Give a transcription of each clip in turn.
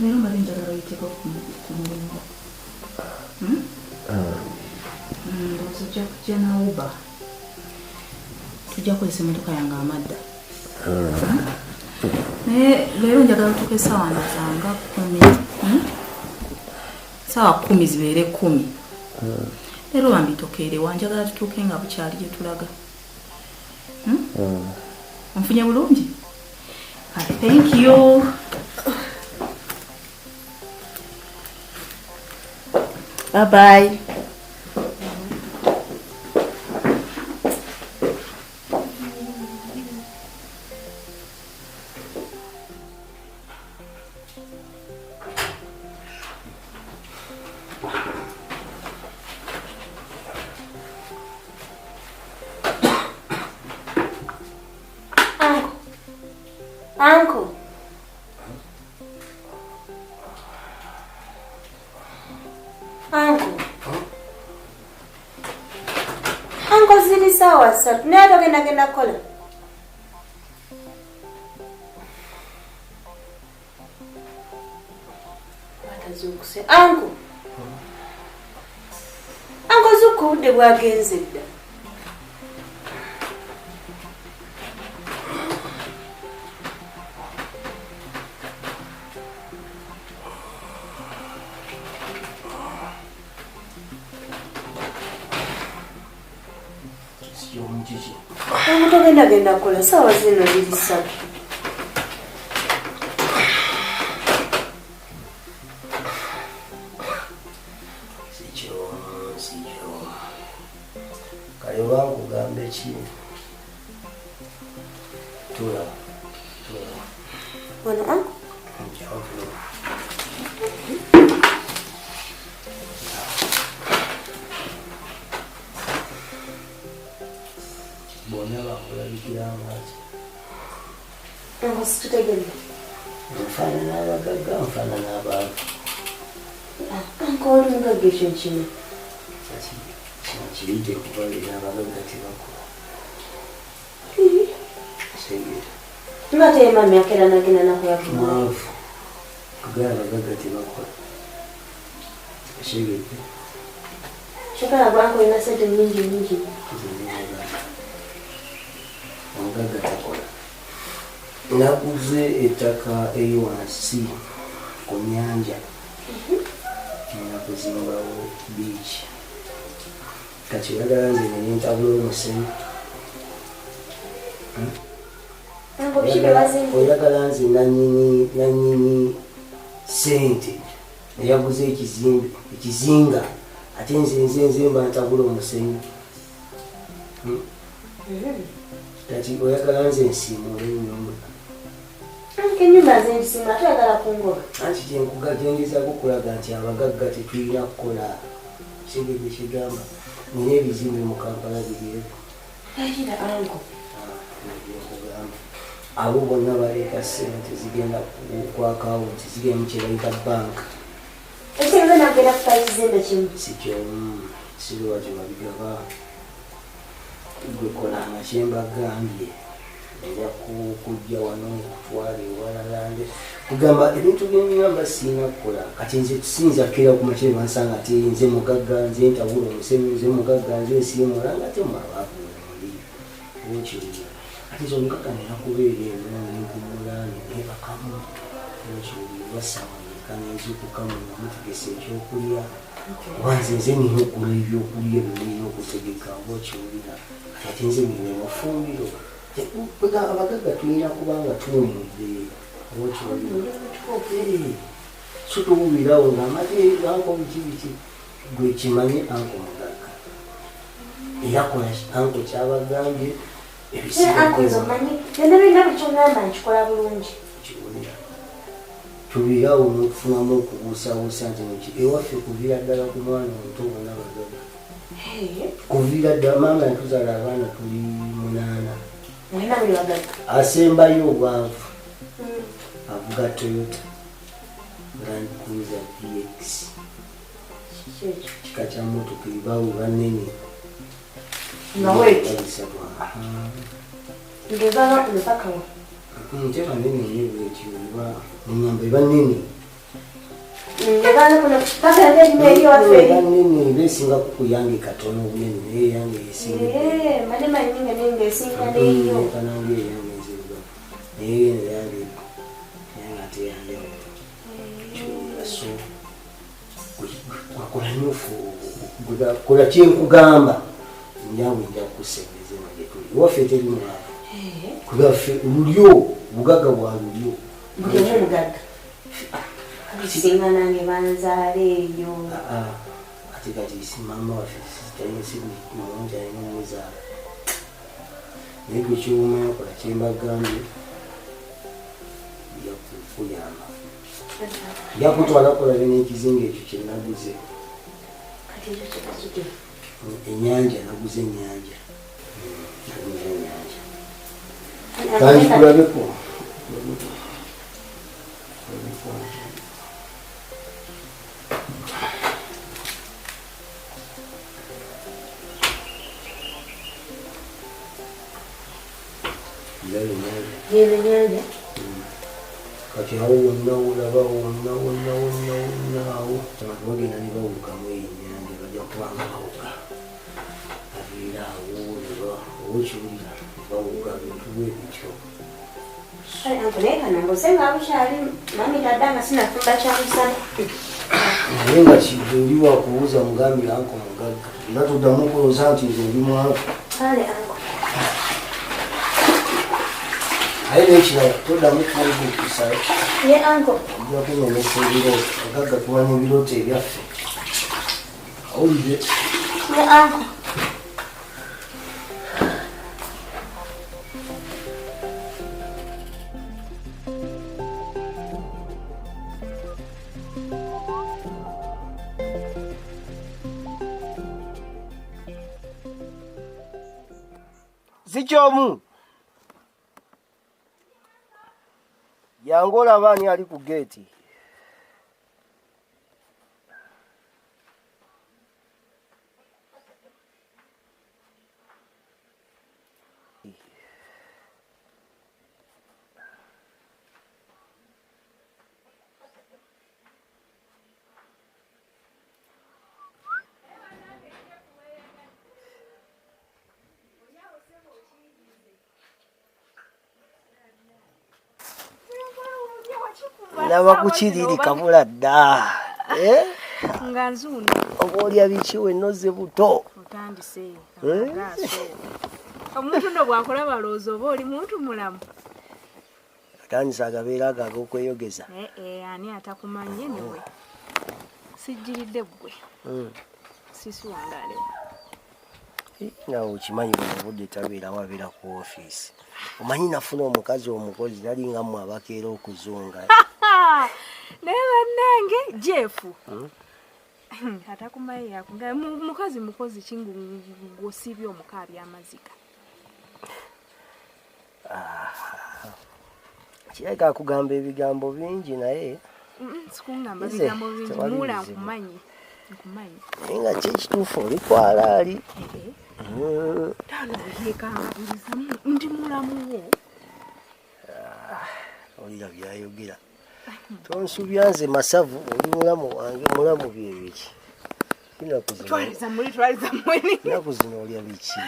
Lero mbali njagala oyiteko ku mulimu. Ndowooza kujja na Uber. Tujja kukozesa emmotoka yange amadda. Naye leero njagala tutuuke essaawa nga 10. Essaawa 10 zibeere 10. Leero bambitokeere wanjagala tutuuke nga bukyali gye tulaga. Onfunye bulungi? Thank you. Bye-bye. Uncle. Uncle zili sawa sasa. Nenda genda kola. Watazukuse. Uncle. Uncle zuko ude bwagenze dda. Genda kola sawa zino zili ssatu. Sicho. Kale wangu gambe ki? Tula. Wano uncle? Situtegedde. Nfaanana abagagga, nfaanana abantu. Uncle oli mugagga ekyo kino. Kino kirite kubalira abagagga tebakola. Nga te mami akera nagenda nakuyakuma. Maavu. Kugala abagagga tebakola. Kigedde. Kyokala gwange olina ssente nnyingi. Omugagga takola. Naguze ettaka wansi ku nnyanja. Nakuzimbawo beach. Kati oyagala nze ne ntabula omusenyu. Oyagala nze nannyini ssente eyaguze ekizinga ate nze mba ntabula omusenyu. Kati oyagala nze nsiimuule ennyumba. Ennyumba nze nsiimuula toyagala kungoba. Anti kyengezaako okulaga nti abagagga tetulina kukola. Kigedde kigamba nina ebizimbe mu Kampala birieko. Ayira uncle. Nkugamba abo bonna baleeta ssente zigenda ku akawunti zigenda mu kye bayita banka. Ekyo nagenda kufa ekizimbe kimu. Sikyo siriwa gye babigaba. Gwe kola amakyemba gambye ojja kujja wano kutwala ewalala kugamba ebintu by'enyamba sirina kukola. Kati nze tusinza kera ku makye bansanga ati nze mugagga nze ntabula omusenyu nze mugagga nze nsiimula nga temwabaavu muli okiwulira. Ati nze omugagga nina kubeera eno nempumula nebakamu okiwulira basaawa neka nenzikukamu nga mutegesa ekyokulya wanze nze nina okugula ebyokulya ebyo nina okutegeka oba okiwulira. Ate nze nina mafumbiro abagagga tulina kubanga tuwumudde so tuwubirawo ngaamate anko biki gwe kimanye anko mugagga era kola anko kyabagambye kiwulira tubirawo nokufunamu okubuusabuusa nti ewaffe kuviira ddala ku mwana omuto bona bagagga kuviira ddala maama yatuzaala abaana tuli 8. Asembayo obwanvu avuga Toyota Land Cruiser PX. Kika kya motoka ebaawo banene. Ngezala ku mpaka wa. Nje banene nyo bwetyo eba munyamba banene. Ndebana kuno paka ndio wafe. Nini besinga kuyange katono bunene yange isinga. Madema nyinga nenge singa ndio. Kana ngiye yange isinga. Yange. Yange ate yange. So wakola nyofu kula kugamba nyangu nja kusembeze magetuli wafe teri mwa kugafe ulyo bugaga bwa ulyo bugene bugaga singa nange banzale yo ati kati simama wafe tayine siku mmoja inoza nego cyuma kola kimbagambi ya kuyama ya kutwala kola n'ekizinga ekyo kyenaguze kati ekyo kyekasude enyanja naguze enyanja kandi kulabeko nyanja kati awo wonna olaba wonnaawo bagenda ne bawukamu enyanja bajja kubanga bawuka abeera awo okiwulira bawuka bintu bwe bityo naye nga kioli wakubuuza mugambi anko mugagga era tuddamu kuloza nti nze ndi mwavu aye nekirala toddamu kubuukisayo ojja kunyomesa ebirooto agagga tubanya ebirooto ebyaffe awulire sikyomu yangu olaba ani ali ku geeti naba kukiriri kabula dda nga nzuuno oba olya biki wennoze buto otandise amagaaso omuntu nno bwakulaba looza oba oli muntu mulamu atandisa agabeera ago ag'okweyogeza ani atakumanye newe sijjiridde ggwe sisiwangalewo nawe okimanyi buno obudde tabeerawo abeera ku ofiisi omanyi nafuna omukazi omukozi talinga mmwe abakeera okuzunga naye bannange jeefu atakumaye yakunga mukazi mukozi kingusibye omukaabi amaziga kireka akugamba ebigambo bingi naye sikungamba bigambo bingi mula nkumanyi naye nga ki ekituufu oli kwalaali yekangabiriza ndi mulamuwo olira byayogera tonsubya nze masavu oli mulamu wange mulamu byebiki naku zino olya biki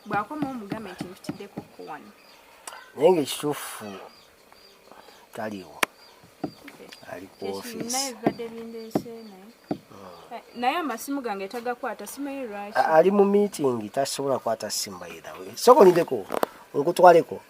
bwakoma omugambe nti mpitiddeko kuwano naye ngaekituufu taliwo ali ku ofiisi naye amasimu gange tagakwata simanyi lwaki ali mu meeting tasobola kwata simu bayirawe sokolindeko nkutwaleko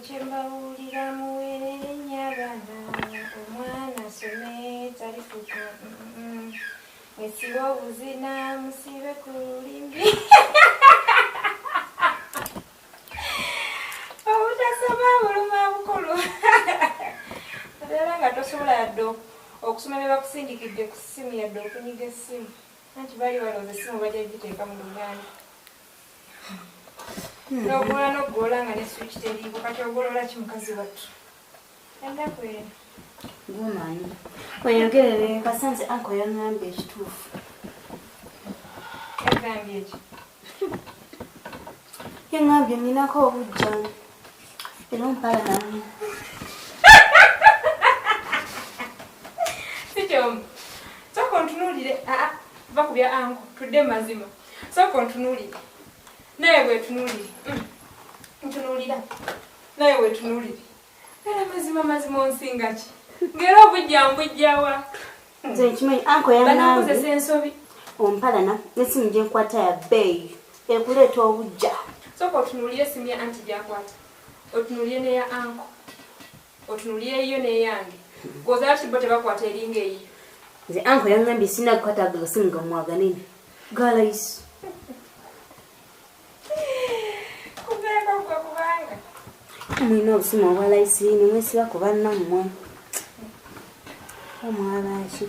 kyembawulira muweerenya bana omwana asome talifuka mwesiba obuzina musibe ku lulimbi obutasoma buluma bukulu era nga tosobola yadde okusoma bye bakusindikidde ku ssimu yadde okunyiga essimu anti baali balooza essimu bajja giteeka mu luganda n'ogolola n'oggoola nga ne swiki teriiko kati ogolola ki mukazi wattu ennaku eno gumanyi oyogerere kasanze anko yangambye ekituufu yagambye eki yangambye nninako obujja era ompala nami sikyomu sooka ontunuulire bakubya anko tudde mazima sooka ontunuulire naye bwetunuulire ntunuulira naye bwetunuulire era mazima onsinga ki ngera obujja mbujjawa nze nkimanyi anko yangambye banakozesa ensobi ompalana n'essimu gye nkwata ya bbeeyi ekuleeta obujja sooka otunuulire essimu ya anti gyakwata otunuulire neya anko otunuulire eyo neyange koza lati bo tebakwata eringa eyo nze anko yangambye sina kukwata agasimu nga mwaganene galayisi kubeeko gwe kubanga mwina obusimu obwa layisi nemwesiba ku bannammwe omwabaki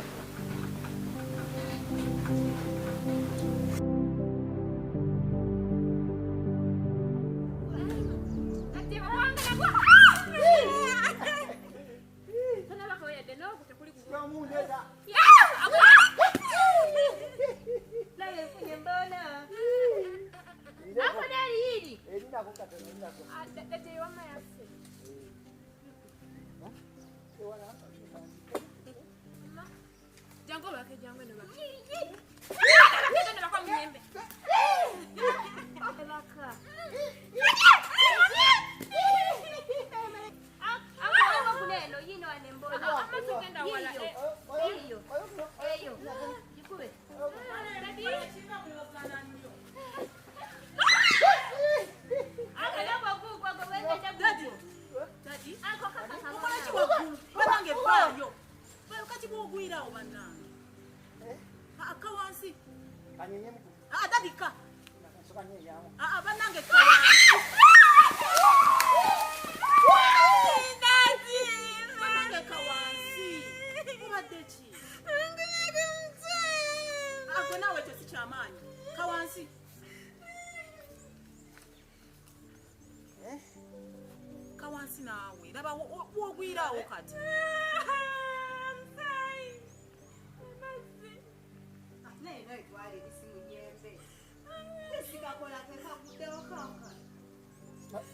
kawansi naawe laba wogwirawo kati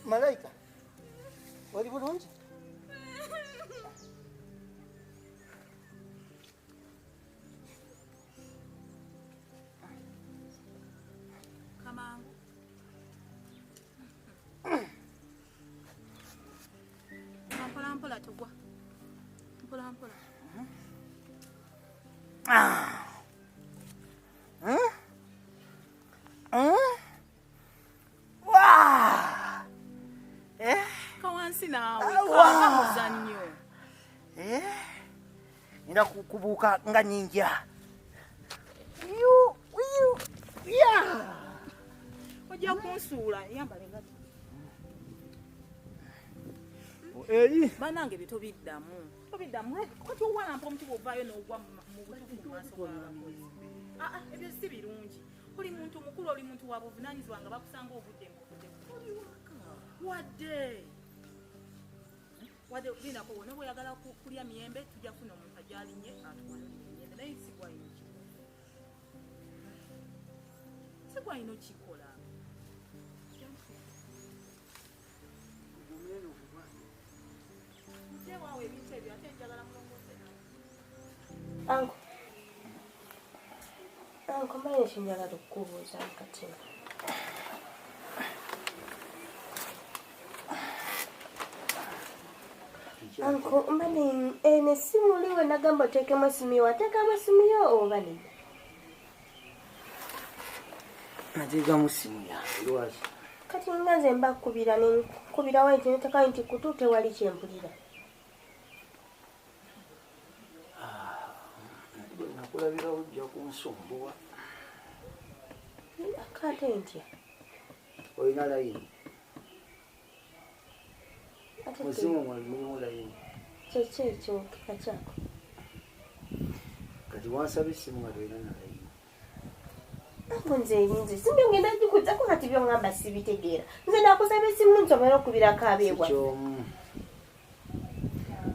Malaika wali bulungi kamangu mpola togwa mpola kawansi naawe kanga muzannyo nina kubuuka nga nyinja ojja kunsuula yambale ngati eri banange bitobiddamu kati owalampa omuti bwovaayo n'ogwa mu butufu mu maaso g'abakozi ebyo si birungi oli muntu mukulu oli muntu wa buvunaanyizibwa nga bakusanga obudde oli wadde linako wona bweyagala kulya miyembe tujja kufuna omuntu ajalinye atwalire emiyembe naye sigwalina okikola waawe ebintu ebyo ate njagala mulongose anko mbaye ekinjagala okukubuuza kati anko mbani nesimu liwe nagamba oteekemu esimu yo wateekamu esimu yo oba nedda nateekamu simu yange lwaki kati nga nze mba nkubirawo nti netekayo nti kutu tewali kyempulira nakulabira ojja kunsumbuwa akate ntya olina layini musimu mwalimulimu layini kyekyo ekyo kika kyako kati wansaba essimu nga toyina nalayini. Anko nze erinze simbyo ngenda gikuzzako kati byongamba sibitegeera. Nze nakusaba essimu nsobole okubirako abeebwa. Kyomu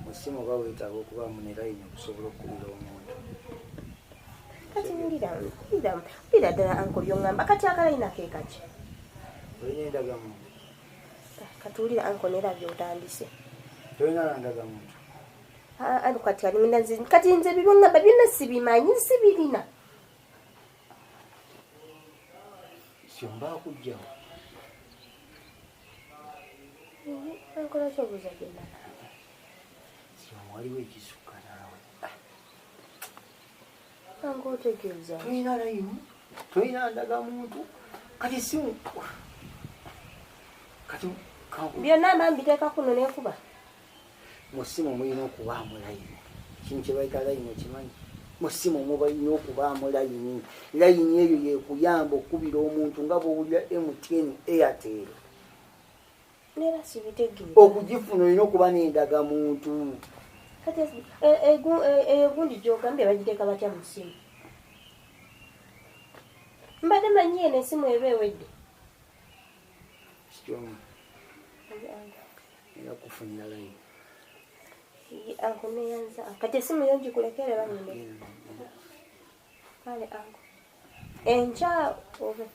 mu ssimu oba weetaaga okubaamu ne layini okusobola okukubira omuntu. Kati wulira ddala anko byongamba kati akalayini akeekaki. Olina endagamuntu? Kati wulira anko nerabye otandise. Tolina ndagamuntu? Kati nze byongamba byonna sibimanyi sibirina. Kyomba kujjawo. Ankola kyobuuza byonna. Waliwo ekisukka naawe. Anko otegeeza. Tolina layini? Tolina ndagamuntu? Kati essimu kati byonna mba mbiteeka kuno neekuba. mu ssimu mulina okubaamu layini. Kintu kye bayita layini okimanyi? Mu ssimu mulina okubaamu layini. Layini eyo yeekuyamba okubira omuntu nga bw'owulira MTN Airtel. Neera sibitegeeza. Okugifuna olina okuba n'endagamuntu. Kati egundi gy'ogambye bagiteeka batya mu ssimu? Mbadde manyi eno essimu eba ewedde. Kityomu era kufunira layini. Anko neyanza kati essimu yo ngikulekere bamene. Kale anko enkya obe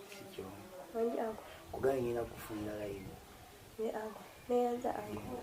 Kityomu anko kuganyina kufunira layini. ne anko neyanza anko.